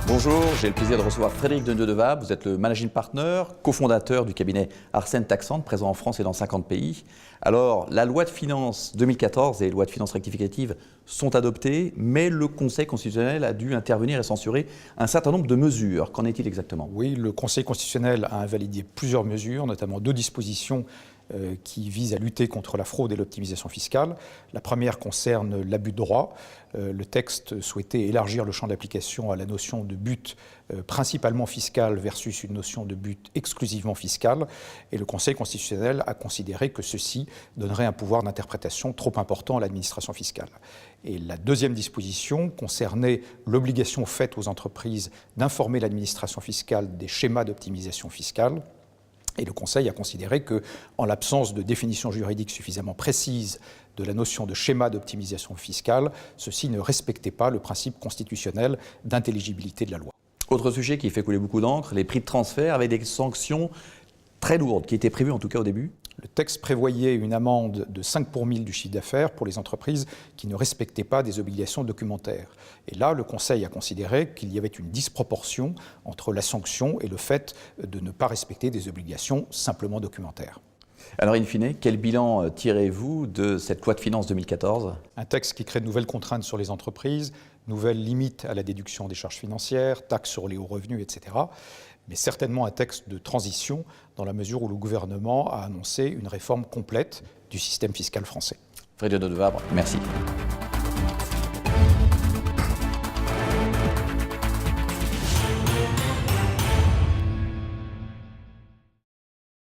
Bonjour, j'ai le plaisir de recevoir Frédéric Denieux-Devabre. Vous êtes le managing partner, cofondateur du cabinet Arsène Taxant, présent en France et dans 50 pays. Alors, la loi de finances 2014 et les lois de finances rectificatives sont adoptées, mais le Conseil constitutionnel a dû intervenir et censurer un certain nombre de mesures. Qu'en est-il exactement? Oui, le Conseil constitutionnel a invalidé plusieurs mesures, notamment 2 dispositions qui visent à lutter contre la fraude et l'optimisation fiscale. La première concerne l'abus de droit. Le texte souhaitait élargir le champ d'application à la notion de but principalement fiscal versus une notion de but exclusivement fiscal. Et le Conseil constitutionnel a considéré que ceci donnerait un pouvoir d'interprétation trop important à l'administration fiscale. Et la deuxième disposition concernait l'obligation faite aux entreprises d'informer l'administration fiscale des schémas d'optimisation fiscale. Et le Conseil a considéré que, en l'absence de définition juridique suffisamment précise de la notion de schéma d'optimisation fiscale, ceci ne respectait pas le principe constitutionnel d'intelligibilité de la loi. Autre sujet qui fait couler beaucoup d'encre, les prix de transfert avec des sanctions très lourdes, qui étaient prévues en tout cas au début. Le texte prévoyait une amende de 5 pour 1000 du chiffre d'affaires pour les entreprises qui ne respectaient pas des obligations documentaires. Et là, le Conseil a considéré qu'il y avait une disproportion entre la sanction et le fait de ne pas respecter des obligations simplement documentaires. Alors, in fine, quel bilan tirez-vous de cette loi de finances 2014 ? Un texte qui crée de nouvelles contraintes sur les entreprises, nouvelles limites à la déduction des charges financières, taxes sur les hauts revenus, etc. Mais certainement un texte de transition dans la mesure où le gouvernement a annoncé une réforme complète du système fiscal français. Frédéric Denieux-Devabre, merci.